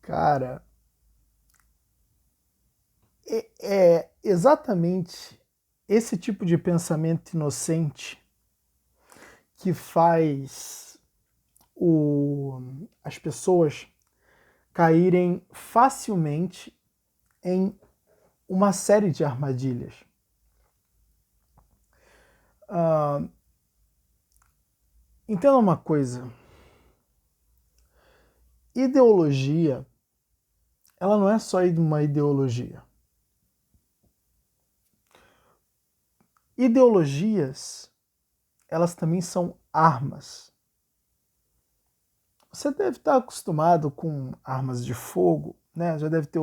Cara, é exatamente esse tipo de pensamento inocente que faz as pessoas caírem facilmente em uma série de armadilhas. Entenda uma coisa: ideologia, ela não é só uma ideologia. Ideologias, elas também são armas. Você deve estar acostumado com armas de fogo, né? Já deve ter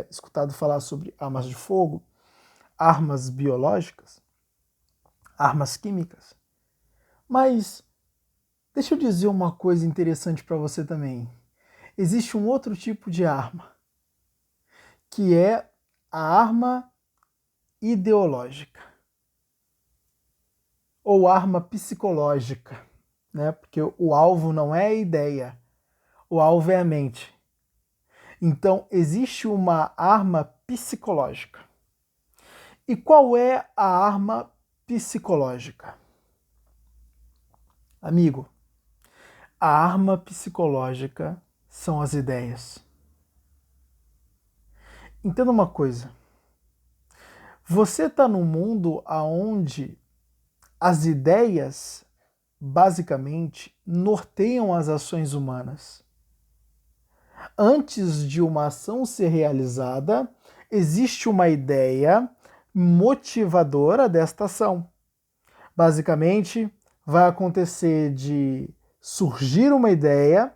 escutado falar sobre armas de fogo, armas biológicas, armas químicas. Mas deixa eu dizer uma coisa interessante para você também. Existe um outro tipo de arma, que é a arma ideológica ou arma psicológica, né? Porque o alvo não é a ideia, o alvo é a mente. Então, existe uma arma psicológica. E qual é a arma psicológica? Amigo, a arma psicológica são as ideias. Entenda uma coisa. Você está num mundo onde as ideias, basicamente, norteiam as ações humanas. Antes de uma ação ser realizada, existe uma ideia motivadora desta ação. Basicamente, vai acontecer de surgir uma ideia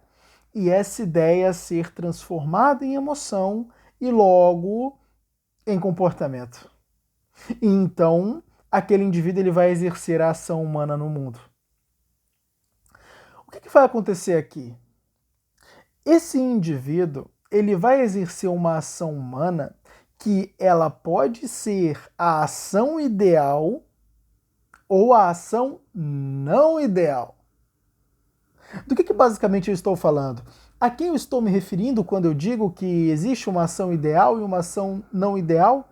e essa ideia ser transformada em emoção e logo em comportamento. E então, aquele indivíduo ele vai exercer a ação humana no mundo. O que vai acontecer aqui? Esse indivíduo ele vai exercer uma ação humana que ela pode ser a ação ideal ou a ação não ideal. Do que basicamente eu estou falando? A quem eu estou me referindo quando eu digo que existe uma ação ideal e uma ação não ideal?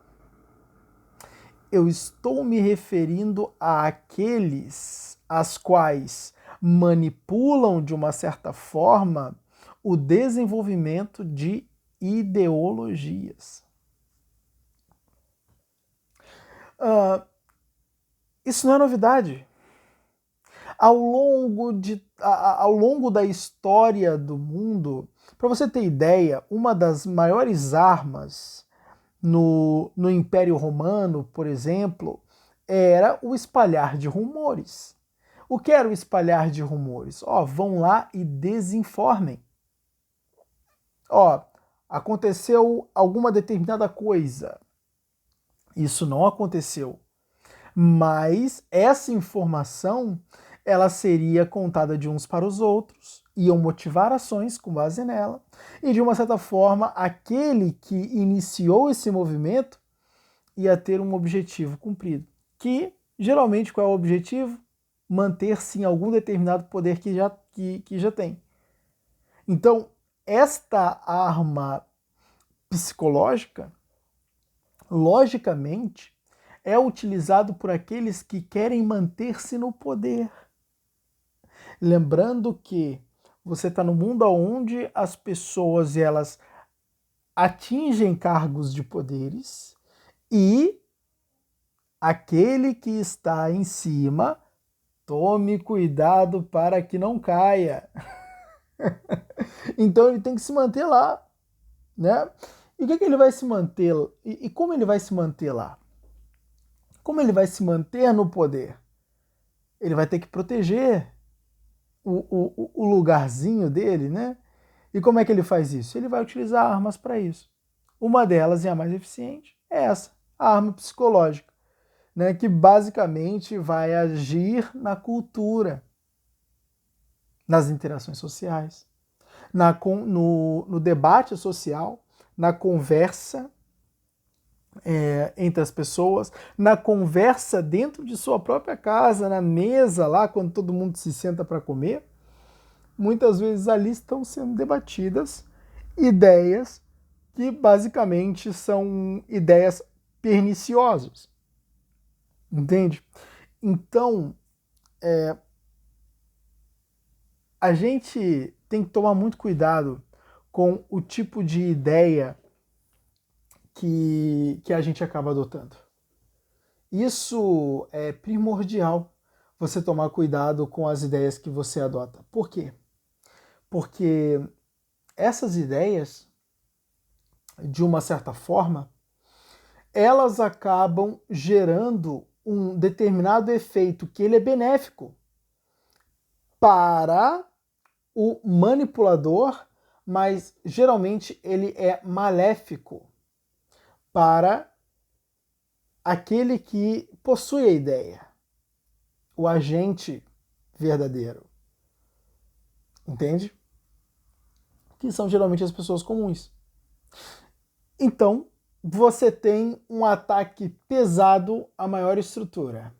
Eu estou me referindo àqueles as quais manipulam de uma certa forma o desenvolvimento de ideologias. Isso não é novidade. Ao longo da história do mundo, para você ter ideia, uma das maiores armas no Império Romano, por exemplo, era o espalhar de rumores. O que era o espalhar de rumores? Vão lá e desinformem. Aconteceu alguma determinada coisa. Isso não aconteceu. Mas essa informação, ela seria contada de uns para os outros, iam motivar ações com base nela, e de uma certa forma, aquele que iniciou esse movimento ia ter um objetivo cumprido. Que, geralmente, qual é o objetivo? Manter-se em algum determinado poder que já tem. Então, esta arma psicológica, logicamente, é utilizado por aqueles que querem manter-se no poder. Lembrando que você está no mundo onde as pessoas elas atingem cargos de poderes e aquele que está em cima, tome cuidado para que não caia. Então ele tem que se manter lá, né? E o que ele vai se manter? E como ele vai se manter lá? Como ele vai se manter no poder? Ele vai ter que proteger o lugarzinho dele, né? E como é que ele faz isso? Ele vai utilizar armas para isso. Uma delas, e a mais eficiente, é essa, a arma psicológica, né? Que basicamente vai agir na cultura, nas interações sociais, no debate social, na conversa entre as pessoas, na conversa dentro de sua própria casa, na mesa lá, quando todo mundo se senta para comer. Muitas vezes ali estão sendo debatidas ideias que basicamente são ideias perniciosas, entende? Então, a gente tem que tomar muito cuidado com o tipo de ideia que a gente acaba adotando. Isso é primordial, você tomar cuidado com as ideias que você adota. Por quê? Porque essas ideias, de uma certa forma, elas acabam gerando um determinado efeito que ele é benéfico para o manipulador, mas geralmente ele é maléfico para aquele que possui a ideia, o agente verdadeiro. Entende? Que são geralmente as pessoas comuns. Então, você tem um ataque pesado à maior estrutura,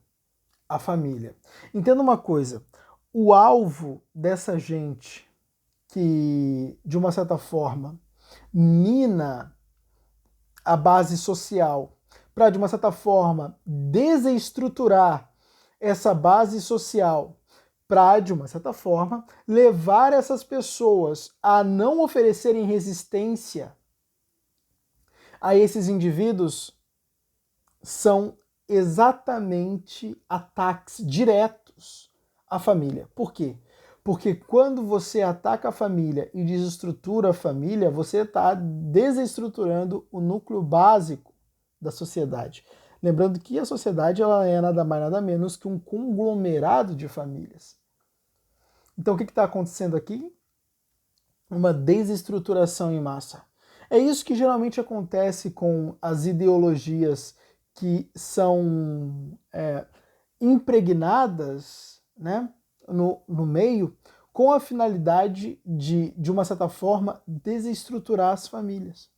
a família. Entenda uma coisa, o alvo dessa gente que, de uma certa forma, mina a base social para, de uma certa forma, desestruturar essa base social para, de uma certa forma, levar essas pessoas a não oferecerem resistência a esses indivíduos, são exatamente ataques diretos à família. Por quê? Porque quando você ataca a família e desestrutura a família, você está desestruturando o núcleo básico da sociedade. Lembrando que a sociedade ela é nada mais nada menos que um conglomerado de famílias. Então o que está acontecendo aqui? Uma desestruturação em massa. É isso que geralmente acontece com as ideologias que são impregnadas, né, no meio, com a finalidade de uma certa forma, desestruturar as famílias.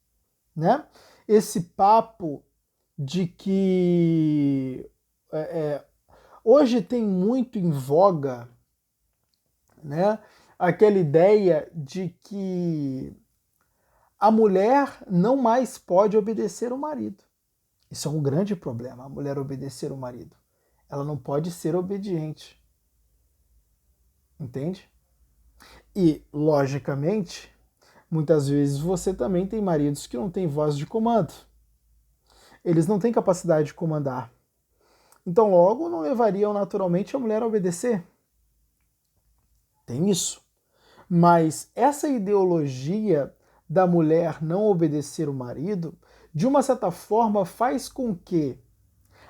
Né? Esse papo de que hoje tem muito em voga, né, aquela ideia de que a mulher não mais pode obedecer o marido. Isso é um grande problema, a mulher obedecer o marido. Ela não pode ser obediente. Entende? E, logicamente, muitas vezes você também tem maridos que não têm voz de comando. Eles não têm capacidade de comandar. Então, logo, não levariam naturalmente a mulher a obedecer. Tem isso. Mas essa ideologia da mulher não obedecer o marido, de uma certa forma, faz com que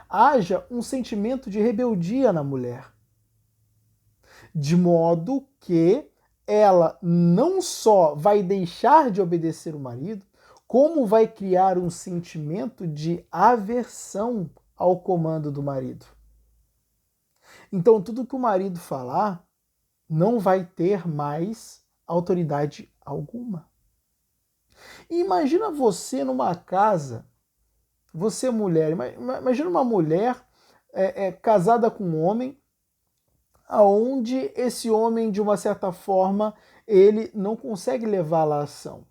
haja um sentimento de rebeldia na mulher. De modo que ela não só vai deixar de obedecer o marido, como vai criar um sentimento de aversão ao comando do marido. Então, tudo que o marido falar não vai ter mais autoridade alguma. E imagina você numa casa, você mulher, imagina uma mulher casada com um homem, aonde esse homem, de uma certa forma, ele não consegue levá-la à ação.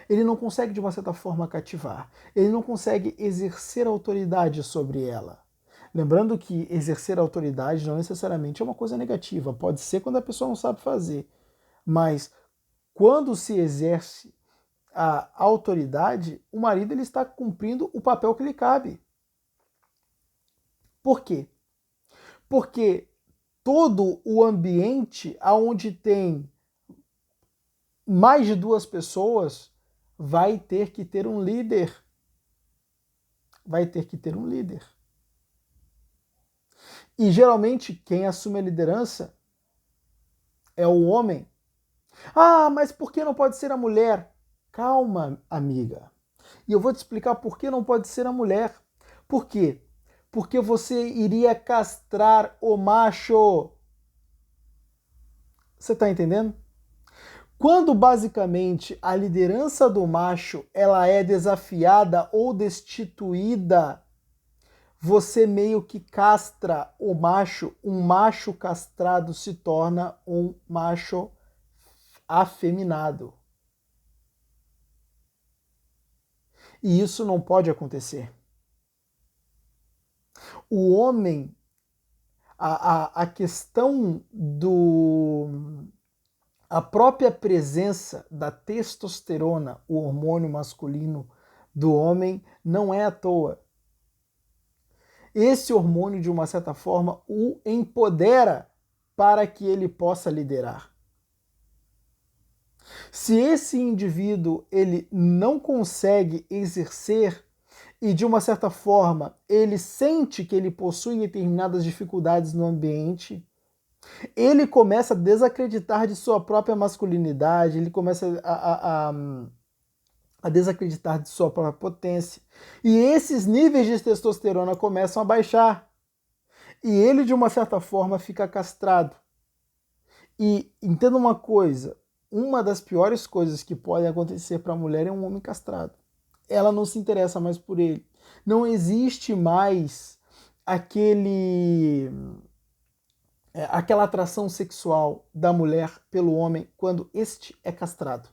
Ele não consegue, de uma certa forma, cativar. Ele não consegue exercer autoridade sobre ela. Lembrando que exercer autoridade não necessariamente é uma coisa negativa. Pode ser quando a pessoa não sabe fazer. Mas quando se exerce a autoridade, o marido ele está cumprindo o papel que lhe cabe. Por quê? Porque todo o ambiente onde tem mais de duas pessoas vai ter que ter um líder. Vai ter que ter um líder. E geralmente quem assume a liderança é o homem. Ah, mas por que não pode ser a mulher? Calma, amiga. E eu vou te explicar por que não pode ser a mulher. Por quê? Porque você iria castrar o macho. Você está entendendo? Quando basicamente a liderança do macho ela é desafiada ou destituída, você meio que castra o macho. Um macho castrado se torna um macho afeminado. E isso não pode acontecer. O homem, a questão a própria presença da testosterona, o hormônio masculino do homem, não é à toa. Esse hormônio, de uma certa forma, o empodera para que ele possa liderar. Se esse indivíduo ele não consegue exercer e, de uma certa forma, ele sente que ele possui determinadas dificuldades no ambiente, ele começa a desacreditar de sua própria masculinidade, ele começa a desacreditar de sua própria potência. E esses níveis de testosterona começam a baixar. E ele, de uma certa forma, fica castrado. E entenda uma coisa, uma das piores coisas que podem acontecer para a mulher é um homem castrado. Ela não se interessa mais por ele. Não existe mais aquela atração sexual da mulher pelo homem quando este é castrado.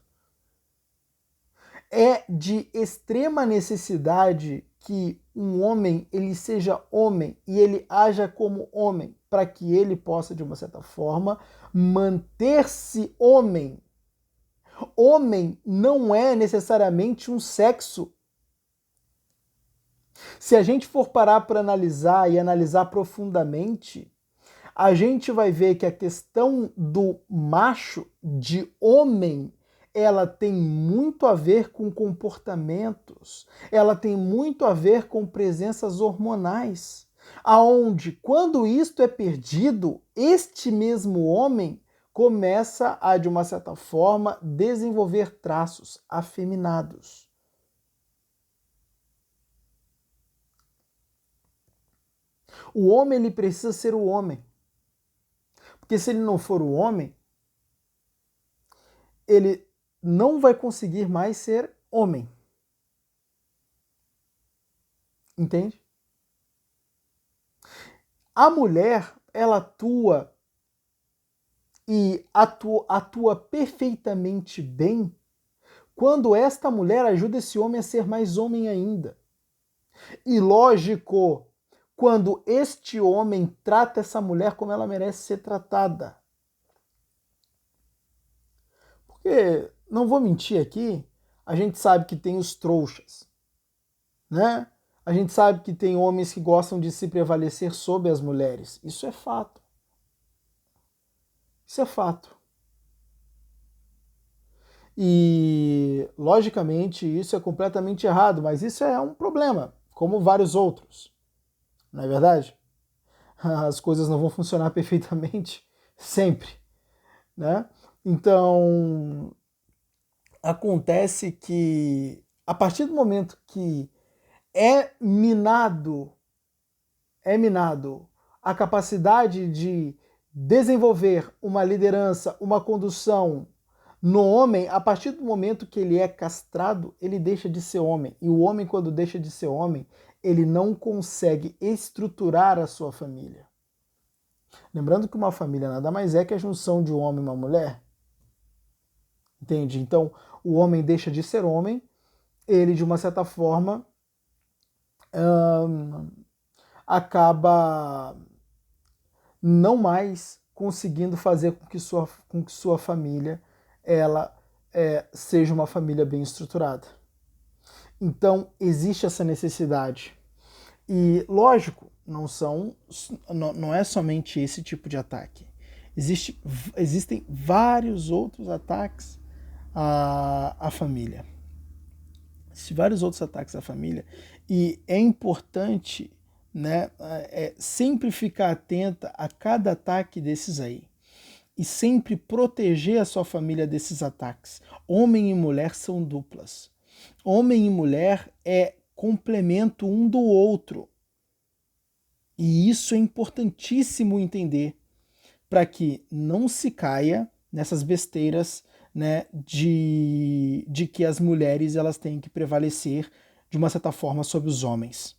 É de extrema necessidade que um homem ele seja homem e ele haja como homem, para que ele possa, de uma certa forma, manter-se homem. Homem não é necessariamente um sexo. Se a gente for parar para analisar e analisar profundamente, a gente vai ver que a questão do macho, de homem, ela tem muito a ver com comportamentos, ela tem muito a ver com presenças hormonais, aonde, quando isto é perdido, este mesmo homem começa a, de uma certa forma, desenvolver traços afeminados. O homem ele precisa ser o homem. Porque se ele não for o homem, ele não vai conseguir mais ser homem. Entende? A mulher, ela atua e atua perfeitamente bem quando esta mulher ajuda esse homem a ser mais homem ainda. E lógico, quando este homem trata essa mulher como ela merece ser tratada. Porque, não vou mentir aqui, a gente sabe que tem os trouxas, né? A gente sabe que tem homens que gostam de se prevalecer sobre as mulheres. Isso é fato. Isso é fato. E, logicamente, isso é completamente errado, mas isso é um problema, como vários outros. Não é verdade? As coisas não vão funcionar perfeitamente sempre, né? Então, acontece que a partir do momento que é minado a capacidade de desenvolver uma liderança, uma condução no homem, a partir do momento que ele é castrado, ele deixa de ser homem. E o homem, quando deixa de ser homem, ele não consegue estruturar a sua família. Lembrando que uma família nada mais é que a junção de um homem e uma mulher. Entende? Então, o homem deixa de ser homem, ele, de uma certa forma, acaba não mais conseguindo fazer com que sua família ela seja uma família bem estruturada. Então, existe essa necessidade. E, lógico, não é somente esse tipo de ataque. Existem vários outros ataques à família. Existem vários outros ataques à família. E é importante, né, sempre ficar atenta a cada ataque desses aí. E sempre proteger a sua família desses ataques. Homem e mulher são duplas. Homem e mulher é complemento um do outro. E isso é importantíssimo entender para que não se caia nessas besteiras, né, de que as mulheres elas têm que prevalecer de uma certa forma sobre os homens.